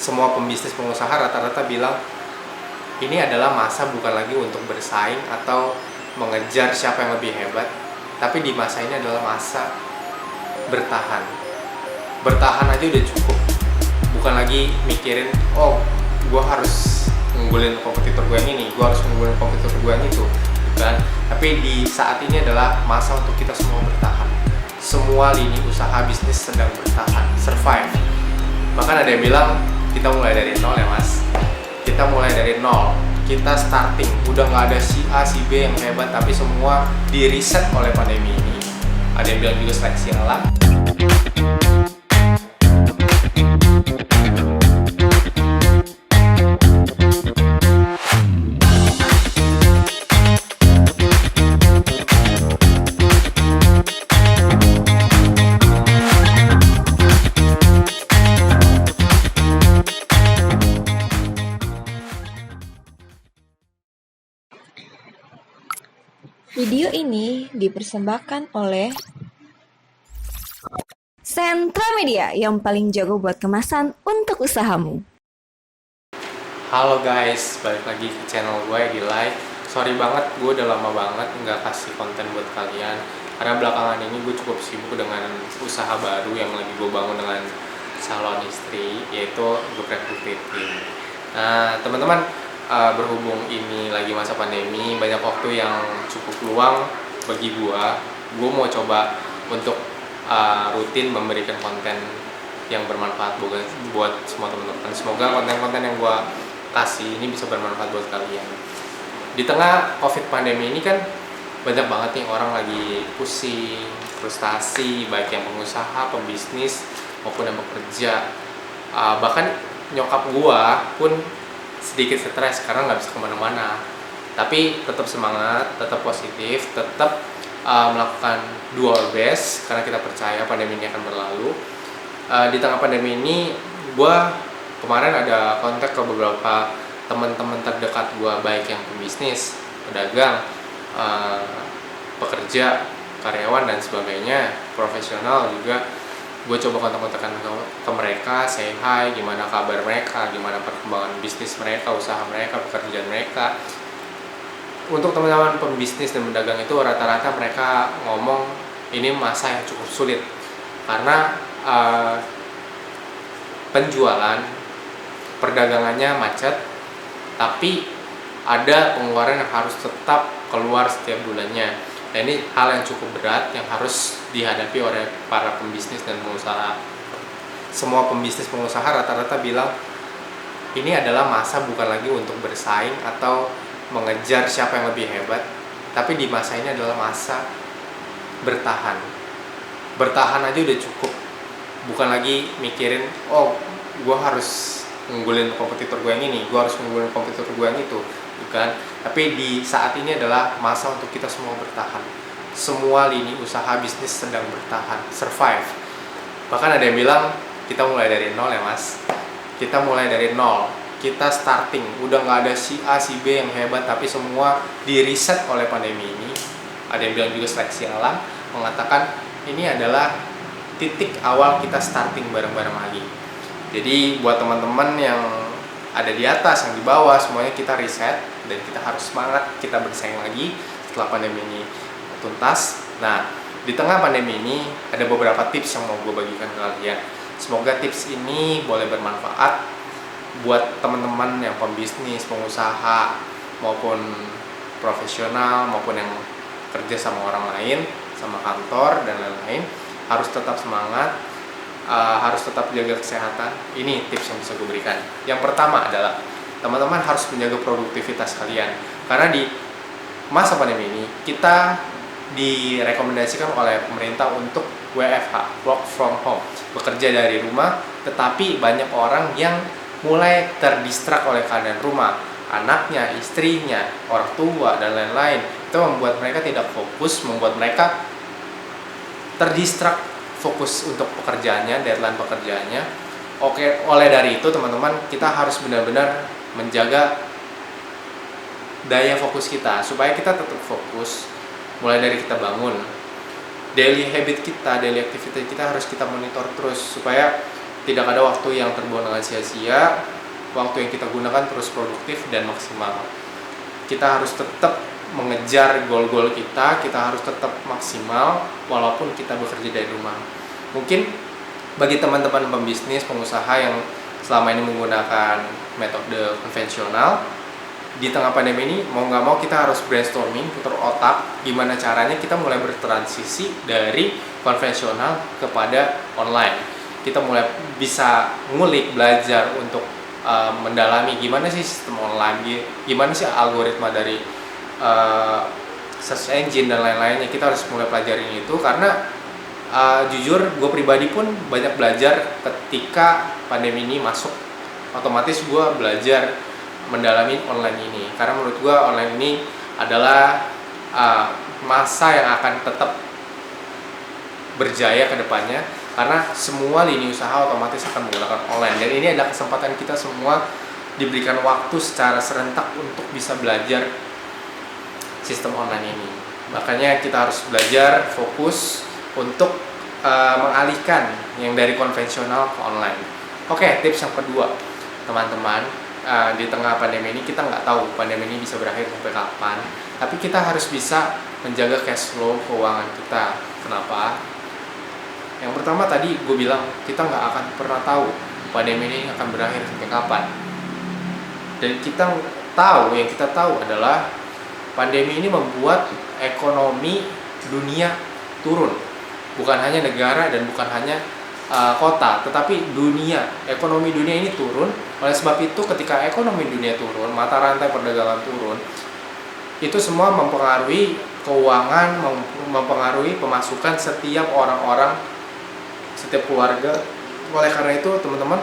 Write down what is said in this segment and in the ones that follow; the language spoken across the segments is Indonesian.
semua pembisnis pengusaha rata-rata bilang ini adalah masa bukan lagi untuk bersaing atau mengejar siapa yang lebih hebat, tapi di masa ini adalah masa bertahan. Bertahan aja udah cukup, bukan lagi mikirin oh gue harus ngunggulin kompetitor gue yang ini, gue harus ngunggulin kompetitor gue yang itu, bukan. Tapi di saat ini adalah masa untuk kita semua bertahan. Semua lini usaha bisnis sedang bertahan, survive. Bahkan ada yang bilang kita mulai dari nol ya mas. Kita mulai dari nol, kita starting, udah nggak ada si A, si B yang hebat, tapi semua di reset oleh pandemi ini. Ada yang bilang juga seleksi alam. Video ini dipersembahkan oleh Sentra Media yang paling jago buat kemasan untuk usahamu. Halo guys, balik lagi ke channel gue di Live. Sorry banget, gue udah lama banget nggak kasih konten buat kalian karena belakangan ini gue cukup sibuk dengan usaha baru yang lagi gue bangun dengan salon istri, yaitu Geprek Fitting. Nah teman-teman, berhubung ini lagi masa pandemi, banyak waktu yang cukup luang bagi gue mau coba untuk rutin memberikan konten yang bermanfaat buat semua teman-teman. Semoga konten-konten yang gue kasih ini bisa bermanfaat buat kalian. Di tengah COVID pandemi ini kan banyak banget nih orang lagi pusing, frustasi, baik yang pengusaha, pembisnis maupun yang bekerja. Bahkan nyokap gue pun sedikit stres karena nggak bisa kemana-mana. Tapi tetap semangat, tetap positif, tetap melakukan do our best karena kita percaya pandemi ini akan berlalu. Di tengah pandemi ini, gue kemarin ada kontak ke beberapa teman-teman terdekat gue, baik yang pembisnis, pedagang, pekerja, karyawan dan sebagainya, profesional juga. Gue coba kontak-kontakan ke mereka, say hi, gimana kabar mereka, gimana perkembangan bisnis mereka, usaha mereka, pekerjaan mereka. Untuk teman-teman pembisnis dan pedagang itu rata-rata mereka ngomong ini masa yang cukup sulit karena penjualan, perdagangannya macet, tapi ada pengeluaran yang harus tetap keluar setiap bulannya. Nah ini hal yang cukup berat yang harus dihadapi oleh para pembisnis dan pengusaha. Semua pembisnis pengusaha rata-rata bilang ini adalah masa bukan lagi untuk bersaing atau mengejar siapa yang lebih hebat, tapi di masa ini adalah masa bertahan. Bertahan aja udah cukup, bukan lagi mikirin oh gue harus ngunggulin kompetitor gue yang ini, gue harus ngunggulin kompetitor gue yang itu, bukan. Tapi di saat ini adalah masa untuk kita semua bertahan. Semua lini usaha bisnis sedang bertahan, survive. Bahkan ada yang bilang kita mulai dari nol ya mas. Kita mulai dari nol, kita starting, udah nggak ada si A, si B yang hebat, tapi semua di reset oleh pandemi ini. Ada yang bilang juga seleksi alam, mengatakan ini adalah titik awal kita starting bareng-bareng lagi. Jadi buat teman-teman yang ada di atas, yang di bawah, semuanya kita reset dan kita harus semangat, kita bersaing lagi setelah pandemi ini tuntas. Nah, di tengah pandemi ini ada beberapa tips yang mau gue bagikan ke kalian. Semoga tips ini boleh bermanfaat buat teman-teman yang pembisnis, pengusaha, maupun profesional, maupun yang kerja sama orang lain, sama kantor dan lain-lain. Harus tetap semangat, harus tetap jaga kesehatan. Ini tips yang bisa gue berikan. Yang pertama adalah teman-teman harus menjaga produktivitas kalian, karena di masa pandemi ini kita direkomendasikan oleh pemerintah untuk WFH, work from home, bekerja dari rumah. Tetapi banyak orang yang mulai terdistrak oleh keadaan rumah, anaknya, istrinya, orang tua dan lain-lain. Itu membuat mereka tidak fokus, membuat mereka terdistrak fokus untuk pekerjaannya, deadline pekerjaannya. Oke, oleh dari itu teman-teman, kita harus benar-benar menjaga daya fokus kita supaya kita tetap fokus. Mulai dari kita bangun, daily habit kita, daily activity kita harus kita monitor terus supaya tidak ada waktu yang terbuang dengan sia-sia. Waktu yang kita gunakan terus produktif dan maksimal. Kita harus tetap mengejar goal-goal kita harus tetap maksimal walaupun kita bekerja dari rumah. Mungkin bagi teman-teman pembisnis, pengusaha yang selama ini menggunakan metode konvensional, di tengah pandemi ini mau nggak mau kita harus brainstorming, putar otak gimana caranya kita mulai bertransisi dari konvensional kepada online. Kita mulai bisa ngulik, belajar untuk mendalami gimana sih sistem online, gimana sih algoritma dari search engine dan lain-lainnya. Kita harus mulai pelajarin itu karena jujur gue pribadi pun banyak belajar ketika pandemi ini masuk. Otomatis gue belajar mendalami online ini karena menurut gue online ini adalah masa yang akan tetap berjaya ke depannya, karena semua lini usaha otomatis akan menggunakan online. Dan ini adalah kesempatan kita semua diberikan waktu secara serentak untuk bisa belajar sistem online ini. Makanya kita harus belajar fokus untuk mengalihkan yang dari konvensional ke online. Oke, tips yang kedua, teman-teman, di tengah pandemi ini kita nggak tahu pandemi ini bisa berakhir sampai kapan, tapi kita harus bisa menjaga cash flow keuangan kita. Kenapa? Yang pertama tadi gue bilang kita nggak akan pernah tahu pandemi ini akan berakhir sampai kapan. Dan kita tahu adalah pandemi ini membuat ekonomi dunia turun. Bukan hanya negara dan bukan hanya kota, tetapi dunia, ekonomi dunia ini turun. Oleh sebab itu ketika ekonomi dunia turun, mata rantai perdagangan turun, itu semua mempengaruhi keuangan, mempengaruhi pemasukan setiap orang-orang, setiap keluarga. Oleh karena itu teman-teman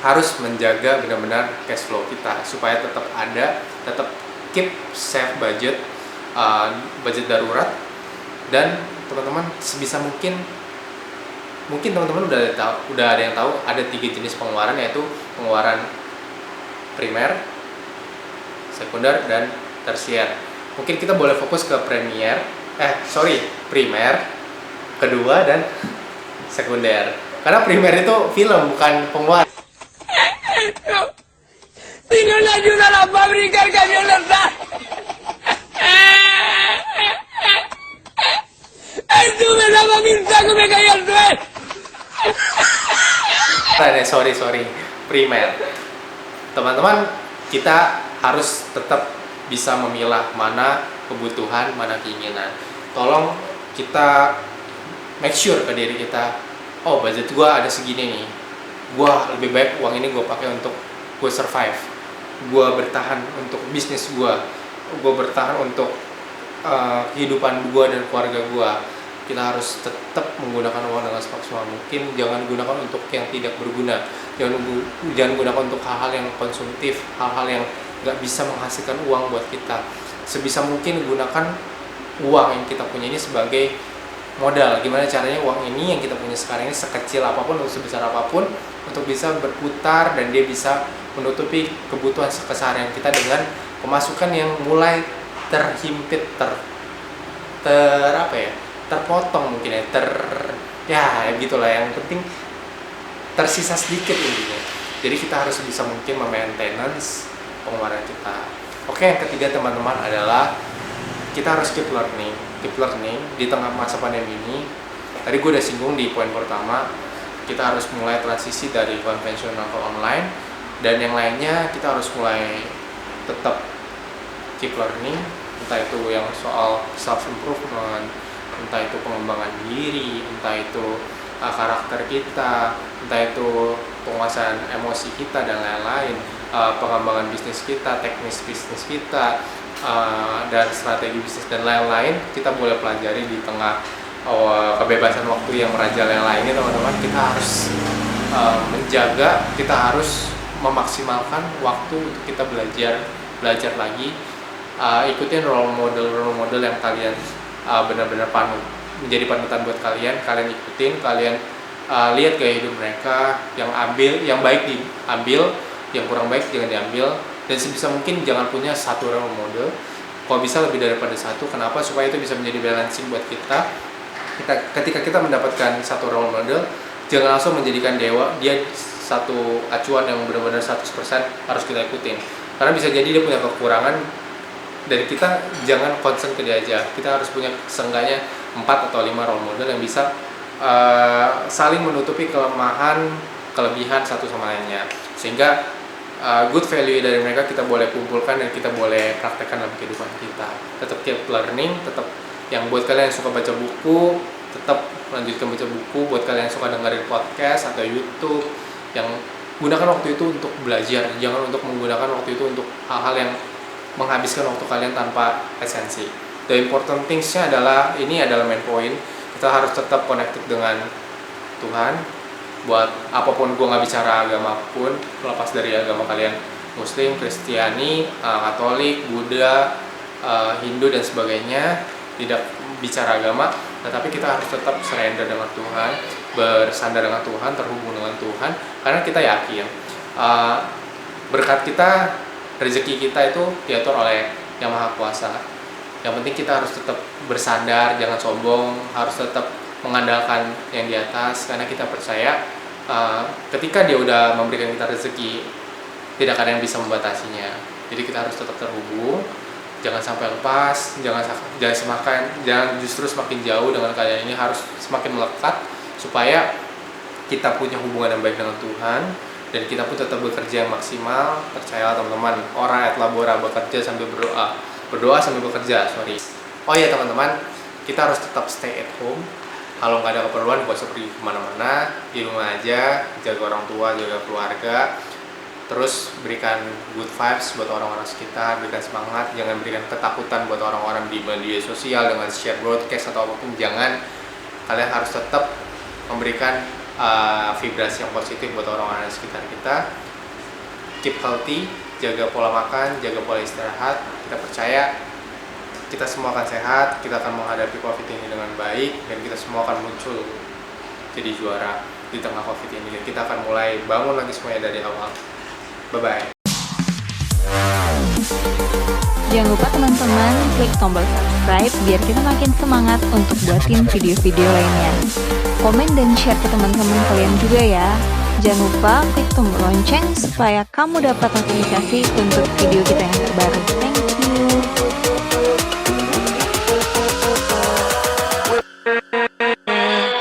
harus menjaga benar-benar cash flow kita supaya tetap ada, tetap keep save budget, budget darurat. Dan teman-teman sebisa mungkin teman-teman udah ada yang tahu ada 3 jenis pengeluaran, yaitu pengeluaran primer, sekunder, dan tersier. Mungkin kita boleh fokus ke primer, kedua, dan sekunder. Karena primer itu film, bukan pengeluaran. Si no le ayuda a la fábrica, el camión no está. Estuve dando mi saco, me cayó al suelo. Sorry, primer. Teman-teman, kita harus tetap bisa memilah mana kebutuhan, mana keinginan. Tolong kita make sure ke diri kita, oh budget gua ada segini nih, gua lebih baik uang ini gua pakai untuk gua survive, gua bertahan untuk bisnis gua bertahan untuk kehidupan gua dan keluarga gua. Kita harus tetap menggunakan uang dengan semaksimal mungkin. Jangan gunakan untuk yang tidak berguna. Jangan gunakan untuk hal-hal yang konsumtif, hal-hal yang nggak bisa menghasilkan uang buat kita. Sebisa mungkin gunakan uang yang kita punya ini sebagai modal. Gimana caranya uang ini yang kita punya sekarang ini, sekecil apapun atau sebesar apapun, untuk bisa berputar dan dia bisa menutupi kebutuhan keseharian kita dengan pemasukan yang mulai terhimpit, terpotong mungkin ya gitulah. Yang penting tersisa sedikit intinya. Jadi kita harus bisa mungkin maintenance pengeluaran kita. Oke, yang ketiga teman-teman adalah kita harus keep learning di tengah masa pandemi ini. Tadi gue udah singgung di poin pertama, kita harus mulai transisi dari konvensional ke online, dan yang lainnya kita harus mulai tetap keep learning, entah itu yang soal self improvement, entah itu pengembangan diri, entah itu karakter kita, entah itu penguasaan emosi kita dan lain-lain, pengembangan bisnis kita, teknis bisnis kita, dan strategi bisnis dan lain-lain. Kita boleh pelajari di tengah kebebasan waktu yang merajalela ini, teman-teman. Kita harus menjaga, kita harus memaksimalkan waktu untuk kita belajar lagi. Ikutin role model yang kalian benar-benar menjadi panutan buat kalian ikutin, kalian lihat gaya hidup mereka, yang baik diambil, yang kurang baik jangan diambil, dan sebisa mungkin jangan punya satu role model, kalau bisa lebih daripada satu. Kenapa? Supaya itu bisa menjadi balancing buat kita. Ketika kita mendapatkan satu role model, jangan langsung menjadikan dewa dia satu acuan yang benar-benar 100% harus kita ikutin, karena bisa jadi dia punya kekurangan dan kita jangan concern ke dia aja. Kita harus punya seenggaknya 4 atau 5 role model yang bisa saling menutupi kelebihan satu sama lainnya, sehingga good value dari mereka kita boleh kumpulkan dan kita boleh praktekkan dalam kehidupan kita. Tetap keep learning, tetap yang buat kalian yang suka baca buku tetap lanjutkan baca buku, buat kalian yang suka dengerin podcast atau YouTube, yang gunakan waktu itu untuk belajar, jangan untuk menggunakan waktu itu untuk hal-hal yang menghabiskan waktu kalian tanpa esensi. The important things-nya adalah, ini adalah main point, kita harus tetap connected dengan Tuhan. Buat apapun, gue nggak bicara agama apapun, lepas dari agama kalian Muslim, Kristiani, Katolik, Buddha, Hindu dan sebagainya, tidak bicara agama, tetapi kita harus tetap surrender dengan Tuhan, bersandar dengan Tuhan, terhubung dengan Tuhan, karena kita yakin berkat kita, rezeki kita itu diatur oleh Yang Maha Kuasa. Yang penting kita harus tetap bersandar, jangan sombong, harus tetap mengandalkan yang di atas, karena kita percaya ketika Dia udah memberikan kita rezeki, tidak ada yang bisa membatasinya. Jadi kita harus tetap terhubung, jangan sampai lepas, jangan justru semakin jauh dengan keadaan ini, harus semakin melekat supaya kita punya hubungan yang baik dengan Tuhan dan kita pun tetap bekerja yang maksimal. Percayalah teman-teman, ora et labora, bekerja sambil berdoa sambil bekerja. Oh ya teman-teman, kita harus tetap stay at home. Kalau nggak ada keperluan, gak usah pergi kemana-mana, di rumah aja, jaga orang tua, jaga keluarga. Terus berikan good vibes buat orang-orang sekitar, berikan semangat, jangan berikan ketakutan buat orang-orang di media sosial dengan share broadcast atau apapun. Jangan, kalian harus tetap memberikan vibrasi yang positif buat orang-orang di sekitar kita. Keep healthy, jaga pola makan, jaga pola istirahat. Kita percaya kita semua akan sehat, kita akan menghadapi COVID ini dengan baik, dan kita semua akan muncul jadi juara di tengah COVID ini. Dan kita akan mulai bangun lagi semuanya dari awal. Bye-bye. Jangan lupa teman-teman klik tombol subscribe biar kita makin semangat untuk buatin video-video lainnya. Komen dan share ke teman-teman kalian juga ya. Jangan lupa klik tombol lonceng supaya kamu dapat notifikasi untuk video kita yang terbaru.